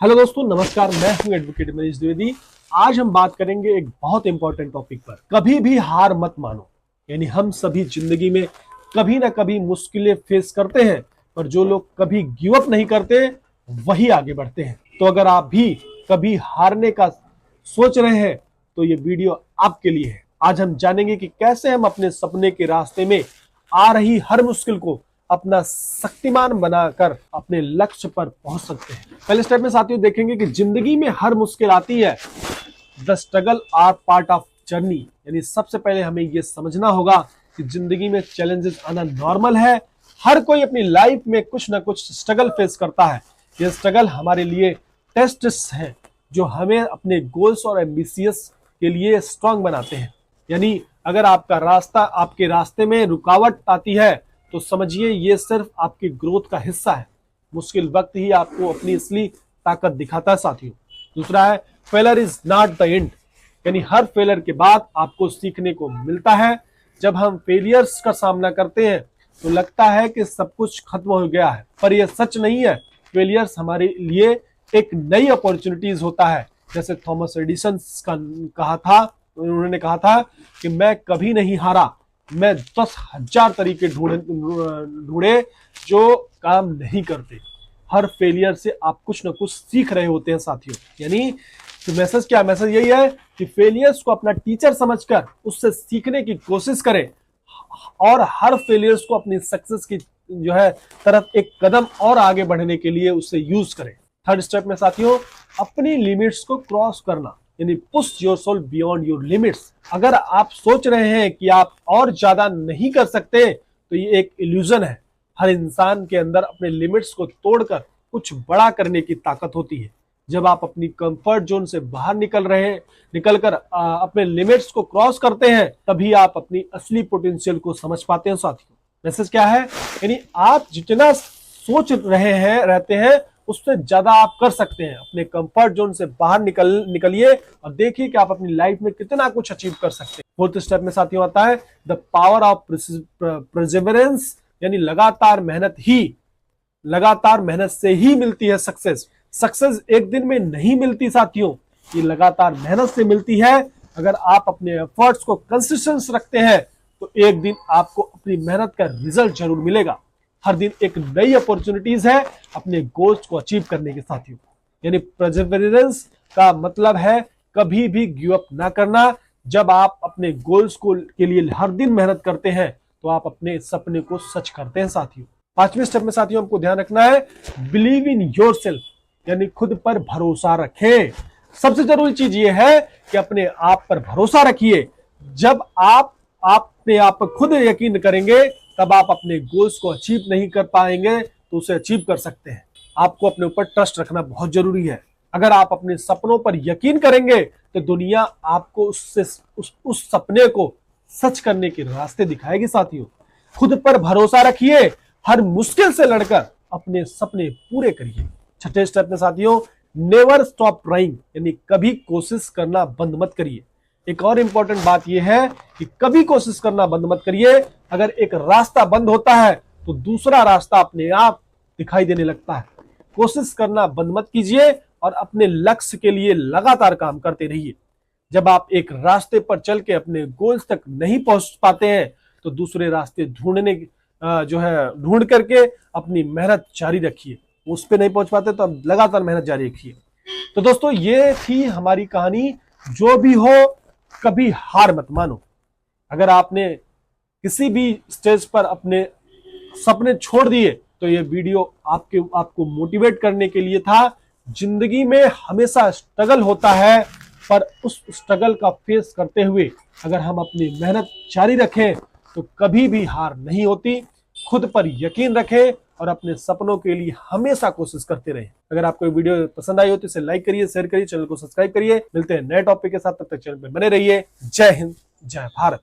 Hello दोस्तों, नमस्कार। मैं हूं एडवोकेट मनीष द्विवेदी। आज हम बात करेंगे एक बहुत इंपॉर्टेंट टॉपिक पर। कभी भी हार मत मानो। यानी हम सभी जिंदगी में कभी ना कभी मुश्किलें फेस करते हैं, पर जो लोग कभी गिव अप नहीं करते वही आगे बढ़ते हैं। तो अगर आप भी कभी हारने का सोच रहे हैं तो ये वीडियो आपके लिए है। आज हम जानेंगे कि कैसे हम अपने सपने के रास्ते में आ रही हर मुश्किल को अपना शक्तिमान बनाकर अपने लक्ष्य पर पहुंच सकते हैं। पहले स्टेप में साथियों देखेंगे कि जिंदगी में हर मुश्किल आती है। The struggle are part of journey. यानी सबसे पहले हमें यह समझना होगा कि जिंदगी में चैलेंजेस आना नॉर्मल है। हर कोई अपनी लाइफ में कुछ ना कुछ स्ट्रगल फेस करता है। ये स्ट्रगल हमारे लिए टेस्ट्स हैं जो हमें अपने गोल्स और एम्बिशियस के लिए स्ट्रांग बनाते हैं। यानी अगर आपके रास्ते में रुकावट आती है तो समझिए ये सिर्फ आपकी ग्रोथ का हिस्सा है। मुश्किल वक्त ही आपको अपनी असली ताकत दिखाता है साथियों। दूसरा है, failure is not the end. यानी हर फेलर के बाद आपको सीखने को मिलता है। जब हम फेलियर्स का सामना करते हैं तो लगता है कि सब कुछ खत्म हो गया है, पर यह सच नहीं है। फेलियर्स हमारे लिए एक नई अपॉर्चुनिटीज होता है। जैसे थॉमस एडिसन का कहा था, उन्होंने कहा था कि मैं कभी नहीं हारा, मैं 10,000 तरीके ढूंढे जो काम नहीं करते। हर फेलियर से आप कुछ ना कुछ सीख रहे होते हैं साथियों। यानी तो मैसेज क्या है? मैसेज यही है कि फेलियर्स को अपना टीचर समझकर उससे सीखने की कोशिश करें और हर फेलियर्स को अपनी सक्सेस की तरफ एक कदम और आगे बढ़ने के लिए उसे यूज करें। थर्ड स्टेप में साथियों, अपनी लिमिट्स को क्रॉस करना, यानी push yourself beyond your limits. अगर आप सोच रहे हैं कि आप और ज्यादा नहीं कर सकते तो ये एक इल्यूजन है। हर इंसान के अंदर अपने लिमिट्स को तोड़कर कुछ बड़ा करने की ताकत होती है। जब आप अपनी कंफर्ट जोन से बाहर निकलकर अपने लिमिट्स को क्रॉस करते हैं तभी आप अपनी असली पोटेंशियल को समझ पाते हैं साथियों। मैसेज क्या है? यानी आप जितना सोच रहते हैं उससे ज्यादा आप कर सकते हैं। अपने कंफर्ट जोन से बाहर निकलिए और देखिए कि आप अपनी लाइफ में कितना कुछ अचीव कर सकते हैं। फोर्थ स्टेप में साथियों आता है द पावर ऑफ परसिवरेंस। यानी लगातार मेहनत से ही मिलती है सक्सेस। सक्सेस एक दिन में नहीं मिलती साथियों, ये लगातार मेहनत से मिलती है। अगर आप अपने एफर्ट्स को कंसिस्टेंस रखते हैं तो एक दिन आपको अपनी मेहनत का रिजल्ट जरूर मिलेगा। हर दिन एक नई अपॉर्चुनिटीज है अपने गोल्स को अचीव करने के साथियों। यानी परसिवरेंस का मतलब है कभी भी गिव अप ना करना। जब आप अपने गोल्स के लिए हर दिन मेहनत करते हैं तो आप अपने सपने को सच करते हैं साथियों। पांचवें स्टेप में साथियों हमको ध्यान रखना है, बिलीव इन योरसेल्फ। यानी खुद पर भरोसा रखें। सबसे जरूरी चीज यह है कि अपने आप पर भरोसा रखिए। जब आप अपने आप पर खुद यकीन करेंगे तब आप अपने गोल्स को अचीव नहीं कर पाएंगे तो उसे अचीव कर सकते हैं। आपको अपने ऊपर ट्रस्ट रखना बहुत जरूरी है। अगर आप अपने सपनों पर यकीन करेंगे तो दुनिया आपको उस सपने को सच करने के रास्ते दिखाएगी साथियों। खुद पर भरोसा रखिए, हर मुश्किल से लड़कर अपने सपने पूरे करिए। छठे स्टेप में साथियों, नेवर स्टॉप ट्राइंग। यानी कभी कोशिश करना बंद मत करिए। एक और इंपॉर्टेंट बात यह है कि कभी कोशिश करना बंद मत करिए। अगर एक रास्ता बंद होता है तो दूसरा रास्ता अपने आप दिखाई देने लगता है। कोशिश करना बंद मत कीजिए और अपने लक्ष्य के लिए लगातार काम करते रहिए। जब आप एक रास्ते पर चल के अपने गोल्स तक नहीं पहुंच पाते हैं तो दूसरे रास्ते ढूंढ करके अपनी मेहनत जारी रखिए। उस पर नहीं पहुंच पाते तो अब लगातार मेहनत जारी रखिए। तो दोस्तों ये थी हमारी कहानी। जो भी हो कभी हार मत मानो। अगर आपने किसी भी स्टेज पर अपने सपने छोड़ दिए तो ये वीडियो आपको मोटिवेट करने के लिए था। जिंदगी में हमेशा स्ट्रगल होता है, पर उस स्ट्रगल का फेस करते हुए अगर हम अपनी मेहनत जारी रखें तो कभी भी हार नहीं होती। खुद पर यकीन रखें और अपने सपनों के लिए हमेशा कोशिश करते रहें। अगर आपको वीडियो पसंद आई हो तो इसे लाइक करिए, शेयर करिए, चैनल को सब्सक्राइब करिए। मिलते हैं नए टॉपिक के साथ, तब तक चैनल पर बने रहिए। जय हिंद, जय भारत।